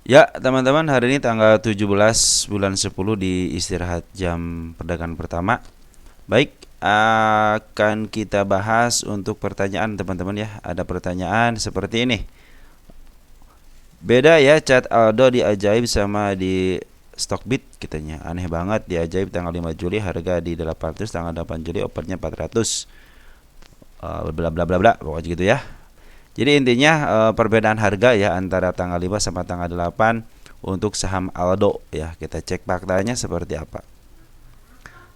Ya, teman-teman, hari ini tanggal 17 bulan 10 di istirahat jam perdagangan pertama. Baik, akan kita bahas untuk pertanyaan teman-teman ya. Ada pertanyaan seperti ini. Beda ya cat Aldo di Ajaib sama di Stockbit katanya. Aneh banget, di Ajaib tanggal 5 Juli harga di 800, tanggal 8 Juli opernya 400. Bla bla bla bla, pokoknya gitu ya. Jadi intinya perbedaan harga ya antara tanggal 5 sama tanggal 8 untuk saham Aldo ya. Kita cek faktanya seperti apa.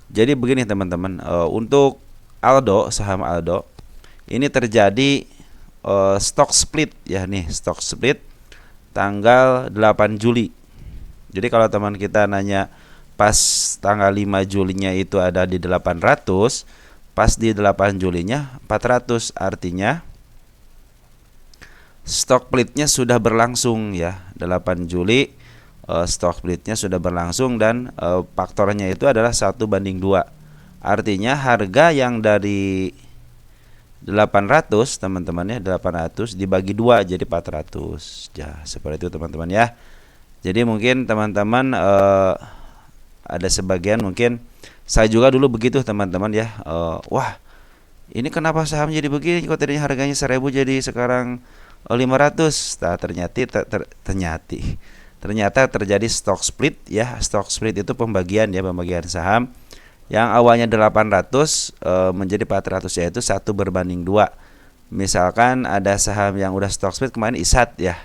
Jadi begini teman-teman, untuk Aldo, saham Aldo ini terjadi stock split ya nih, stock split tanggal 8 Juli. Jadi kalau teman kita nanya pas tanggal 5 Julinya itu ada di 800, pas di 8 Julinya 400, artinya stock splitnya sudah berlangsung ya. 8 Juli stock splitnya sudah berlangsung dan faktornya itu adalah 1:2. Artinya harga yang dari 800 teman-teman ya, 800 dibagi 2 jadi 400. Ya, seperti itu teman-teman ya. Jadi mungkin teman-teman ada sebagian mungkin saya juga dulu begitu teman-teman ya. Wah, ini kenapa saham jadi begini? Kok tadinya harganya 1.000 jadi sekarang 500. Nah, ternyata terjadi stock split ya. Stock split itu pembagian ya, pembagian saham yang awalnya 800 menjadi 400, yaitu 1:2. Misalkan ada saham yang udah stock split kemarin ISAT ya.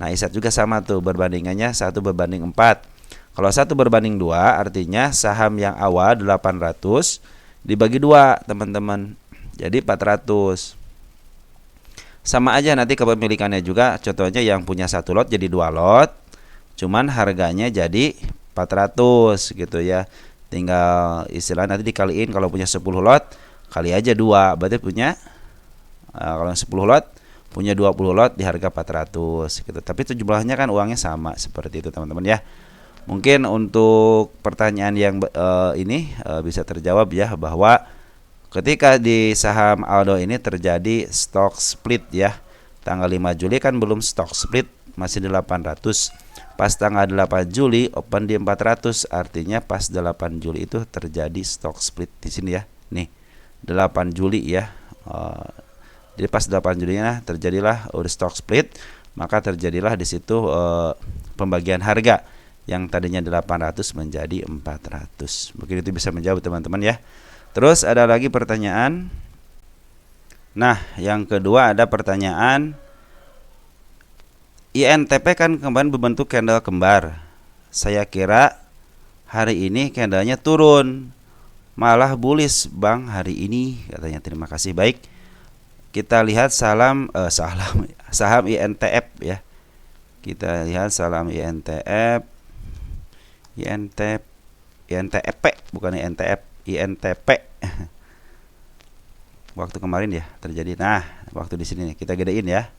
Nah, ISAT juga sama tuh, berbandingannya 1:4. Kalau 1:2 artinya saham yang awal 800 dibagi 2 teman-teman, jadi 400. Sama aja nanti kepemilikannya juga, contohnya yang punya satu lot jadi 2 lot, cuman harganya jadi 400 gitu ya. Tinggal istilah nanti dikaliin, kalau punya 10 lot kali aja 2, berarti punya kalau 10 lot punya 20 lot di harga 400 gitu. Tapi itu jumlahnya kan uangnya sama, seperti itu teman-teman ya. Mungkin untuk pertanyaan yang ini bisa terjawab ya, bahwa ketika di saham Aldo ini terjadi stock split ya. Tanggal 5 Juli kan belum stock split, masih di 800. Pas tanggal 8 Juli open di 400, artinya pas 8 Juli itu terjadi stock split di sini ya. Nih, 8 Juli ya. Jadi pas 8 Julinya terjadilah stock split, maka terjadilah di situ pembagian harga yang tadinya 800 menjadi 400. Mungkin itu bisa menjawab teman-teman ya. Terus ada lagi pertanyaan. Nah, yang kedua ada pertanyaan, INTP kan kemarin berbentuk candle kembar. Saya kira hari ini candlenya turun, malah bullish Bang hari ini katanya. Terima kasih. Baik, kita lihat saham INTF ya. Kita lihat saham INTF, INTP bukan INTF, INTP. Waktu kemarin ya terjadi. Nah, waktu di sini nih, kita gedein ya.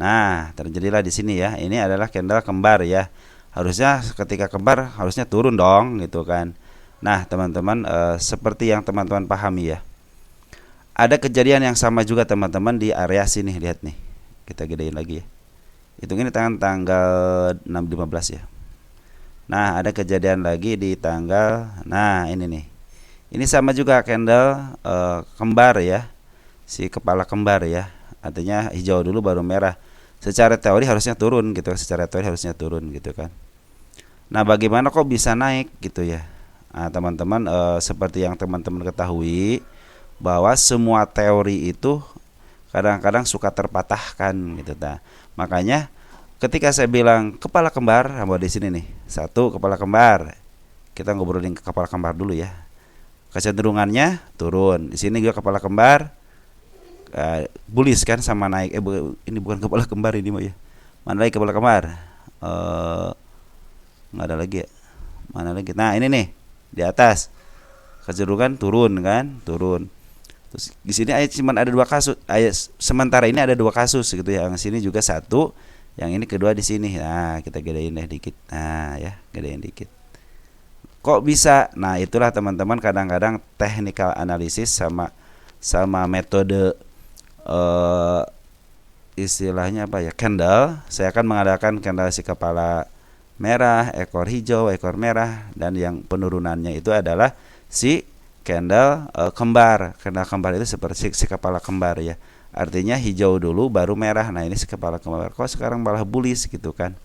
Nah, terjadilah di sini ya. Ini adalah candle kembar ya. Harusnya ketika kembar harusnya turun dong gitu kan. Nah, teman-teman, seperti yang teman-teman pahami ya. Ada kejadian yang sama juga teman-teman di area sini, lihat nih. Kita gedein lagi ya. Hitung ini tanggal 6/15 ya. Nah, ada kejadian lagi di tanggal, nah ini nih. Ini sama juga candle kembar ya. Si kepala kembar ya. Artinya hijau dulu baru merah. Secara teori harusnya turun gitu. Secara teori harusnya turun gitu kan. Nah, bagaimana kok bisa naik gitu ya? Nah, teman-teman, seperti yang teman-teman ketahui, bahwa semua teori itu kadang-kadang suka terpatahkan gitu. Nah, makanya ketika saya bilang kepala kembar, bahwa di sini nih, satu kepala kembar. Kita ngobrolin ke kepala kembar dulu ya. Kecenderungannya turun. Di sini juga kepala kembar, bullish kan sama naik. Ini bukan kepala kembar ini mah ya. Mana lagi kepala kembar? Nggak ada lagi ya. Mana lagi? Nah, ini nih di atas. Kecenderungan turun kan, turun. Terus di sini cuma ada 2 kasus. Sementara ini ada 2 kasus gitu ya. Yang sini juga satu, yang ini kedua di sini. Nah, kita gedein deh dikit. Nah, ya, gedein dikit. Kok bisa? Nah, itulah teman-teman, kadang-kadang technical analysis sama metode istilahnya apa ya, candle, saya akan mengadakan candle si kepala merah, ekor hijau, ekor merah, dan yang penurunannya itu adalah si candle kembar. Candle kembar itu seperti si kepala kembar ya. Artinya hijau dulu baru merah. Nah, ini si kepala kembar. Kok sekarang malah bullish gitu kan?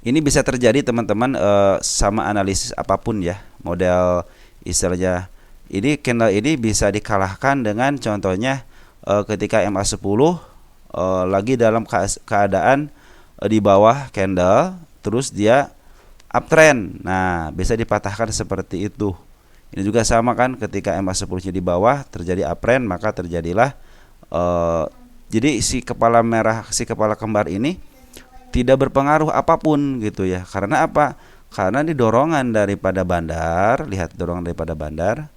Ini bisa terjadi teman-teman sama analisis apapun ya. Model istilahnya ini candle ini bisa dikalahkan dengan contohnya ketika MA10 lagi dalam keadaan di bawah candle, terus dia uptrend. Nah, bisa dipatahkan seperti itu. Ini juga sama kan, ketika MA10-nya di bawah terjadi uptrend, maka terjadilah jadi si kepala merah, si kepala kembar ini tidak berpengaruh apapun gitu ya. Karena apa? Karena ini dorongan daripada bandar, lihat dorongan daripada bandar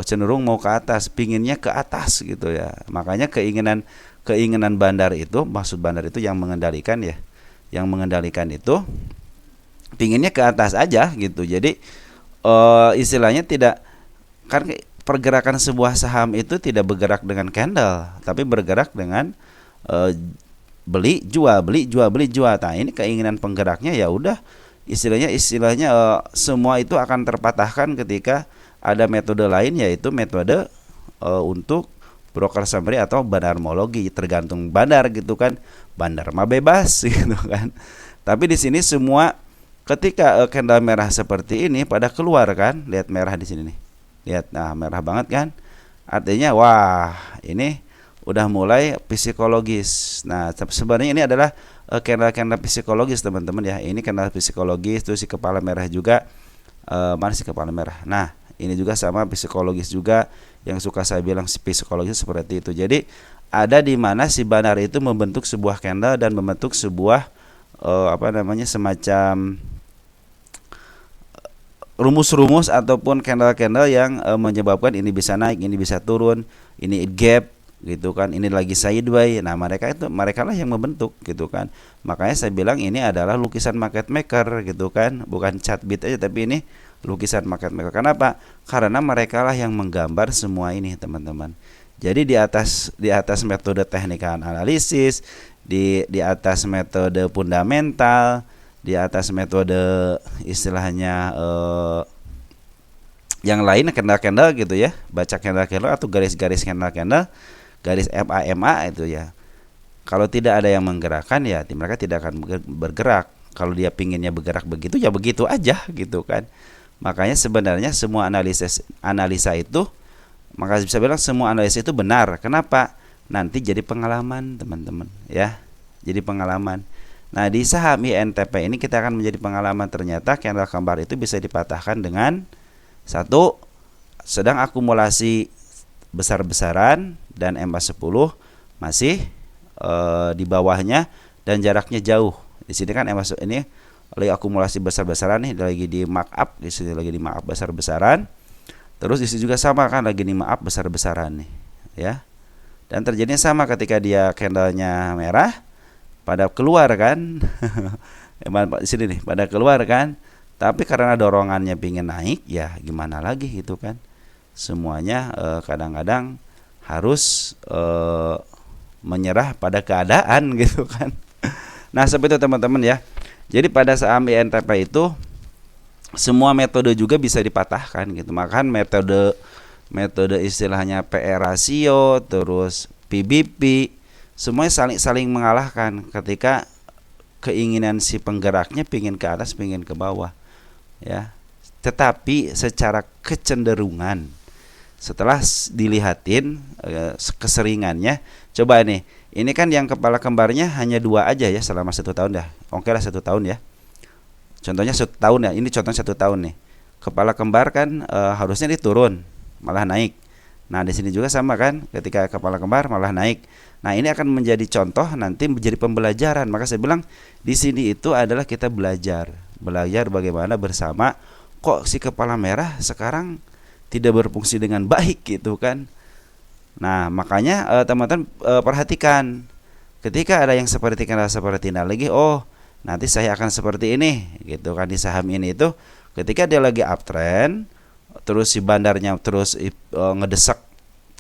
cenderung mau ke atas, pinginnya ke atas gitu ya. Makanya keinginan bandar itu, maksud bandar itu yang mengendalikan ya, yang mengendalikan itu pinginnya ke atas aja gitu. Jadi istilahnya tidak, kan pergerakan sebuah saham itu tidak bergerak dengan candle, tapi bergerak dengan beli jual, beli jual, beli jual. Nah, ini keinginan penggeraknya ya udah istilahnya semua itu akan terpatahkan ketika ada metode lain, yaitu metode untuk broker summary atau bandarmologi, tergantung bandar gitu kan. Bandar mah bebas gitu kan. Tapi di sini semua ketika candle merah seperti ini pada keluar kan, lihat merah di sini nih. Lihat, nah merah banget kan? Artinya wah, ini udah mulai psikologis. Nah, sebenarnya ini adalah candle-candle psikologis teman-teman ya. Ini candle psikologis, terus si kepala merah juga. Mana si kepala merah? Nah, ini juga sama psikologis juga, yang suka saya bilang psikologis seperti itu. Jadi ada di mana si bandar itu membentuk sebuah candle dan membentuk sebuah semacam rumus-rumus ataupun candle-candle yang menyebabkan ini bisa naik, ini bisa turun, ini gap gitu kan, ini lagi sideways. Nah, mereka lah yang membentuk gitu kan. Makanya saya bilang ini adalah lukisan market maker gitu kan, bukan chart beat aja, tapi ini lukisan market maker. Kenapa? Karena mereka lah yang menggambar semua ini teman-teman. Jadi di atas metode teknikal analisis, di atas metode fundamental, di atas metode istilahnya yang lain, candle-candle gitu ya, baca candle-candle atau garis-garis candle-candle, garis MA itu ya. Kalau tidak ada yang menggerakkan ya mereka tidak akan bergerak. Kalau dia pinginnya bergerak begitu ya begitu aja gitu kan. Makanya sebenarnya semua analisa itu, maka bisa bilang semua analisa itu benar. Kenapa? Nanti jadi pengalaman teman-teman ya. Jadi pengalaman. Nah, di saham INTP ini kita akan menjadi pengalaman, ternyata candle kembar itu bisa dipatahkan dengan satu, sedang akumulasi besar-besaran dan MA10 masih di bawahnya dan jaraknya jauh. Di sini kan MA10 ini lagi akumulasi besar-besaran nih, lagi di markup, di sini lagi di markup besar-besaran. Terus di sini juga sama kan, lagi di markup besar-besaran nih, ya. Dan terjadinya sama ketika dia candlenya merah, pada keluar kan. Di sini nih, pada keluar kan. Tapi karena dorongannya pingin naik, ya gimana lagi gitu kan. Semuanya kadang-kadang harus menyerah pada keadaan gitu kan. Nah, seperti itu teman-teman ya. Jadi pada saham INTP itu semua metode juga bisa dipatahkan gitu. Makan metode istilahnya PE rasio, terus PBP, semuanya saling mengalahkan ketika keinginan si penggeraknya pingin ke atas, pingin ke bawah ya. Tetapi secara kecenderungan, setelah dilihatin keseringannya, coba nih, ini kan yang kepala kembarnya hanya 2 aja ya selama 1 tahun dah. Oke lah 1 tahun ya. Contohnya 1 tahun ya. Ini contohnya 1 tahun nih. Kepala kembar kan harusnya dia turun, malah naik. Nah, di sini juga sama kan, ketika kepala kembar malah naik. Nah, ini akan menjadi contoh, nanti menjadi pembelajaran. Maka saya bilang di sini itu adalah kita belajar bagaimana bersama. Kok si kepala merah sekarang tidak berfungsi dengan baik gitu kan. Nah, makanya teman-teman perhatikan ketika ada yang seperti ini lagi, oh nanti saya akan seperti ini gitu kan. Di saham ini itu ketika dia lagi uptrend, terus si bandarnya terus ngedesak,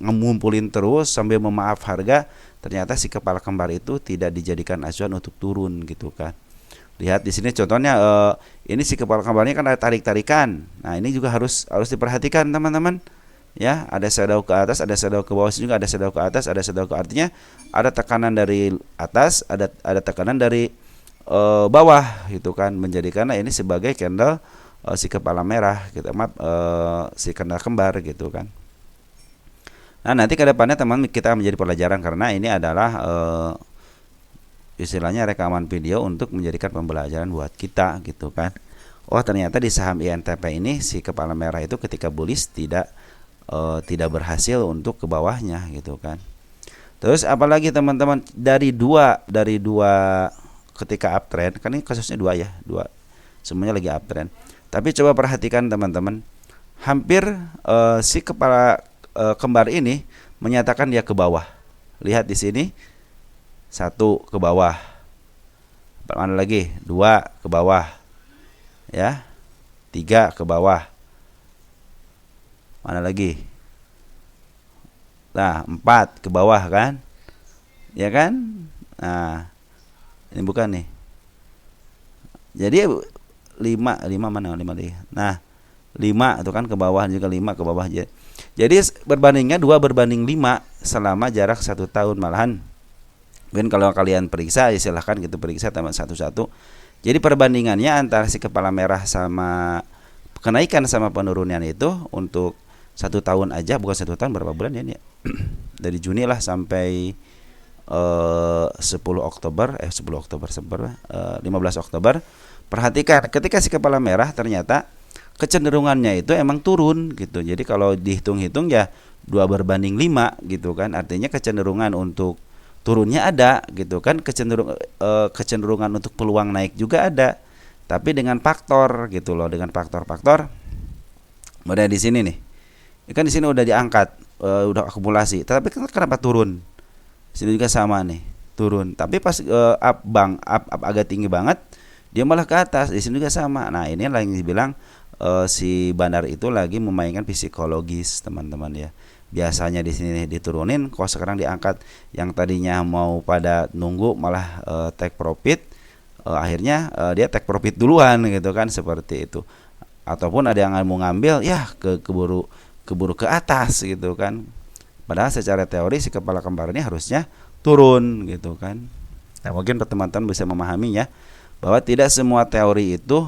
ngumpulin terus sambil memaaf harga, ternyata si kepala kembar itu tidak dijadikan acuan untuk turun gitu kan. Lihat di sini contohnya, ini si kepala kembarnya kan ada tarik-tarikan. Nah, ini juga harus diperhatikan teman-teman. Ya, ada shadow ke atas, ada shadow ke bawah juga, ada shadow ke atas, ada shadow ke, artinya ada tekanan dari atas, ada tekanan dari bawah gitu kan, menjadikan ini sebagai candle si kepala merah gitu, si candle kembar gitu kan. Nah, nanti ke depannya teman kita menjadi pelajaran karena ini adalah istilahnya rekaman video untuk menjadikan pembelajaran buat kita gitu kan. Oh, ternyata di saham INTP ini si kepala merah itu ketika bullish tidak berhasil untuk ke bawahnya gitu kan. Terus apalagi teman-teman, dari dua ketika uptrend, kan ini kasusnya dua semuanya lagi uptrend. Tapi coba perhatikan teman-teman, hampir si kepala kembar ini menyatakan dia ke bawah. Lihat di sini, 1 ke bawah, mana lagi, 2 ke bawah, ya, 3 ke bawah, mana lagi, nah 4 ke bawah kan, ya kan. Nah, ini bukan nih, jadi 5 mana, 5 lagi. Nah, 5 itu kan ke bawah, juga 5 ke bawah. Jadi berbandingnya 2/5 selama jarak 1 tahun. Malahan mungkin kalau kalian periksa, ya silahkan gitu periksa teman satu-satu. Jadi perbandingannya antara si kepala merah sama kenaikan sama penurunan itu untuk 1 tahun aja, bukan 1 tahun, berapa bulan ya ini ya? Dari Juni lah sampai 10 Oktober 15 Oktober. Perhatikan ketika si kepala merah ternyata kecenderungannya itu emang turun gitu. Jadi kalau dihitung-hitung ya 2/5 gitu kan. Artinya kecenderungan untuk turunnya ada gitu kan, kecenderungan untuk peluang naik juga ada. Tapi dengan faktor gitu loh, dengan faktor-faktor. Udah di sini nih. Ini kan di sini udah diangkat, udah akumulasi. Tapi kenapa turun? Sini juga sama nih, turun. Tapi pas up agak tinggi banget, dia malah ke atas. Di sini juga sama. Nah, ini lagi dibilang si bandar itu lagi memainkan psikologis, teman-teman ya. Biasanya di sini diturunin, kok sekarang diangkat. Yang tadinya mau pada nunggu malah take profit, akhirnya dia take profit duluan gitu kan, seperti itu. Ataupun ada yang mau ngambil, ya keburu ke atas gitu kan. Padahal secara teori si kepala kembar ini harusnya turun gitu kan. Nah, mungkin teman-teman bisa memahaminya bahwa tidak semua teori itu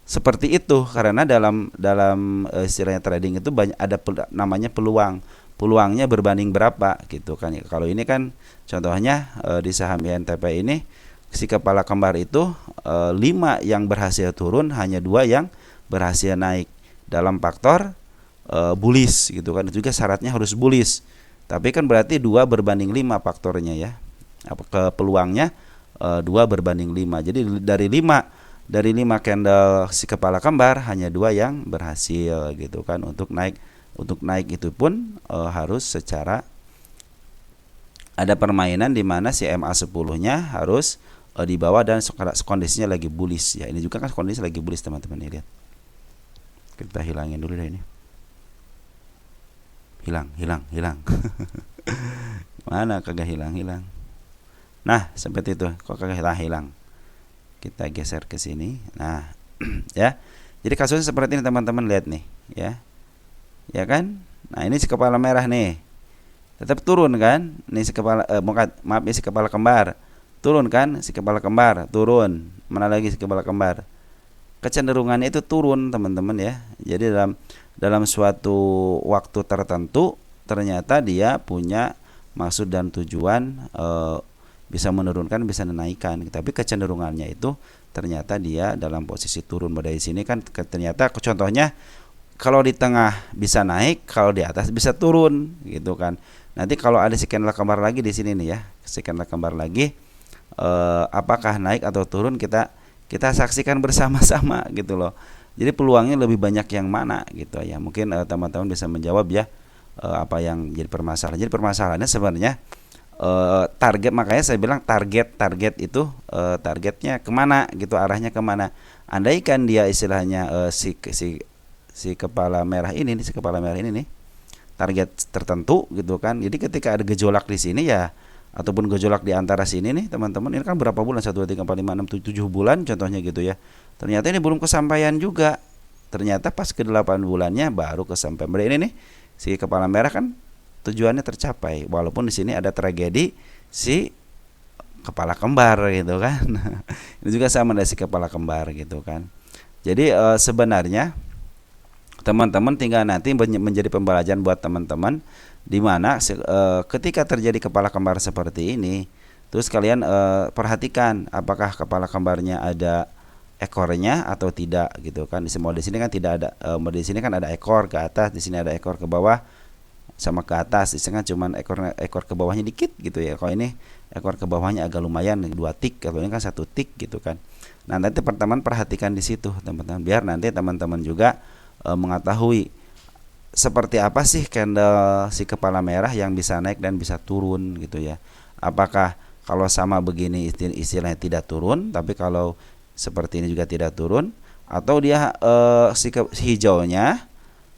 seperti itu, karena dalam istilahnya trading itu banyak ada namanya peluangnya berbanding berapa gitu kan. Kalau ini kan contohnya di saham INTP ini si kepala kembar itu 5 yang berhasil turun, hanya 2 yang berhasil naik dalam faktor bullish gitu kan. Itu juga syaratnya harus bullish. Tapi kan berarti 2/5 faktornya ya. Ke peluangnya 2/5. Jadi dari 5 candle si kepala kembar hanya 2 yang berhasil gitu kan untuk naik. Untuk naik itu pun harus secara ada permainan di mana si MA10-nya harus di bawah dan kondisinya lagi bullish ya. Ini juga kan kondisi lagi bullish, teman-teman, nih lihat. Kita hilangin dulu deh ini. Hilang. Mana kagak hilang. Nah, seperti itu. Kok kagak hilang. Kita geser ke sini. Nah, ya. Jadi kasusnya seperti ini, teman-teman, lihat nih, ya. Ya kan? Nah, ini si kepala merah nih. Tetap turun kan? Ini si kepala si kepala kembar. Turun kan? Si kepala kembar turun. Mana lagi si kepala kembar? Kecenderungannya itu turun, teman-teman ya. Jadi dalam suatu waktu tertentu ternyata dia punya maksud dan tujuan bisa menurunkan, bisa menaikkan. Tapi kecenderungannya itu ternyata dia dalam posisi turun. Pada di sini kan ternyata contohnya kalau di tengah bisa naik, kalau di atas bisa turun gitu kan. Nanti kalau ada si candle kembar lagi di sini nih ya, si candle kembar lagi, apakah naik atau turun kita saksikan bersama-sama gitu loh. Jadi peluangnya lebih banyak yang mana gitu ya. Mungkin teman-teman bisa menjawab ya apa yang jadi permasalahan. Jadi permasalahannya sebenarnya target, makanya saya bilang target itu targetnya kemana gitu, arahnya kemana. Andaikan dia istilahnya si kepala merah ini nih, si kepala merah ini nih, target tertentu gitu kan. Jadi ketika ada gejolak di sini ya, ataupun gejolak di antara sini nih teman-teman, ini kan berapa bulan, 1 2 3 4 5 6 7 bulan contohnya gitu ya. Ternyata ini belum kesampaian juga. Ternyata pas ke 8 bulannya baru kesampaian. Berarti ini nih si kepala merah kan tujuannya tercapai, walaupun di sini ada tragedi si kepala kembar gitu kan. Ini juga sama dari si kepala kembar gitu kan. Jadi sebenarnya teman-teman tinggal nanti menjadi pembelajaran buat teman-teman, di mana ketika terjadi kepala kembar seperti ini, terus kalian perhatikan apakah kepala kembarnya ada ekornya atau tidak gitu kan. Di sini kan tidak ada, di sini kan ada ekor ke atas, di sini ada ekor ke bawah sama ke atas. Di sini kan cuman ekor ke bawahnya dikit gitu ya. Kalau ini ekor ke bawahnya agak lumayan 2 tik, kalau ini kan 1 tik gitu kan. Nah, nanti teman-teman perhatikan di situ teman-teman, biar nanti teman-teman juga mengetahui seperti apa sih candle si kepala merah yang bisa naik dan bisa turun gitu ya. Apakah kalau sama begini istilahnya tidak turun, tapi kalau seperti ini juga tidak turun, atau dia si hijaunya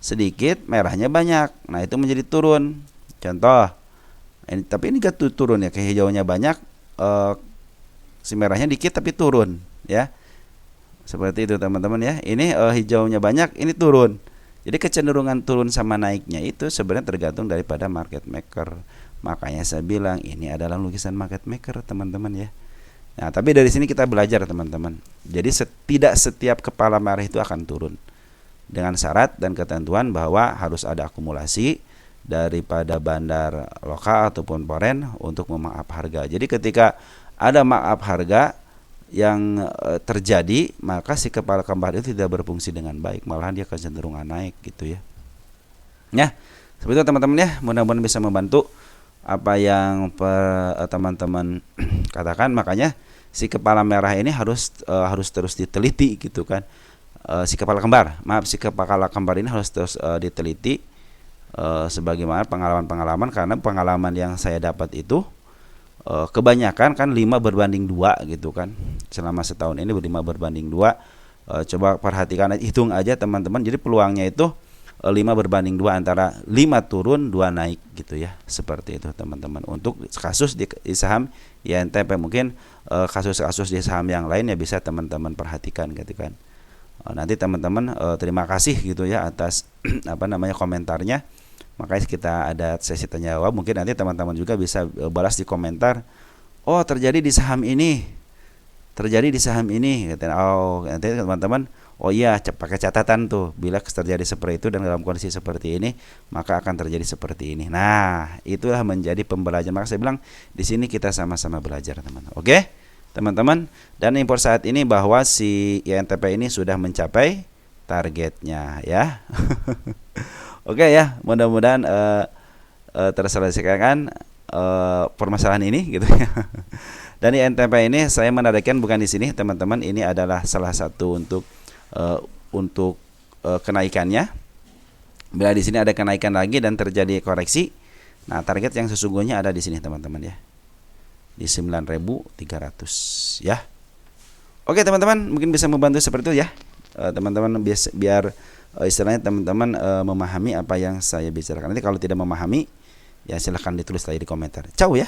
sedikit, merahnya banyak, nah itu menjadi turun. Contoh ini, tapi ini gak turun ya, ke hijaunya banyak, si merahnya dikit tapi turun ya, seperti itu teman-teman ya. Ini hijaunya banyak, ini turun. Jadi kecenderungan turun sama naiknya itu sebenarnya tergantung daripada market maker. Makanya saya bilang ini adalah lukisan market maker teman-teman ya. Nah, tapi dari sini kita belajar teman-teman. Jadi tidak setiap kepala merah itu akan turun, dengan syarat dan ketentuan bahwa harus ada akumulasi daripada bandar lokal ataupun foreign untuk memaaf harga. Jadi ketika ada maaf harga yang terjadi, maka si kepala kembar itu tidak berfungsi dengan baik, malahan dia kecenderungan naik gitu ya. Ya, seperti itu teman-teman ya. Mudah-mudahan bisa membantu apa yang teman-teman katakan. Makanya si kepala merah ini harus terus diteliti gitu kan. Si kepala kembar ini harus terus diteliti sebagaimana pengalaman-pengalaman, karena pengalaman yang saya dapat itu kebanyakan kan 5 berbanding 2 gitu kan. Selama setahun ini 5 berbanding 2. Coba perhatikan, hitung aja teman-teman. Jadi peluangnya itu 5 berbanding 2, antara 5 turun 2 naik gitu ya. Seperti itu teman-teman. Untuk kasus di saham INTP, mungkin kasus-kasus di saham yang lain ya bisa teman-teman perhatikan gitu kan. Nanti teman-teman terima kasih gitu ya atas komentarnya. Makanya kita ada sesi tanya jawab. Mungkin nanti teman-teman juga bisa balas di komentar. Oh, terjadi di saham ini. Oh, nanti teman-teman, oh iya, pakai catatan tuh. Bila terjadi seperti itu dan dalam kondisi seperti ini, maka akan terjadi seperti ini. Nah, itulah menjadi pembelajaran. Maka saya bilang di sini kita sama-sama belajar, teman-teman. Oke, teman-teman. Dan info saat ini bahwa si INTP ini sudah mencapai targetnya ya. Oke ya, mudah-mudahan terselesaikan permasalahan ini gitu ya. Dan di INTP ini saya menarikkan bukan di sini teman-teman, ini adalah salah satu untuk kenaikannya. Bila di sini ada kenaikan lagi dan terjadi koreksi, nah target yang sesungguhnya ada di sini teman-teman ya, di 9.300 ya. Oke teman-teman, mungkin bisa membantu seperti itu ya teman-teman, biar istilahnya teman-teman memahami apa yang saya bicarakan. Nanti kalau tidak memahami ya silahkan ditulis lagi di komentar. Ciao ya.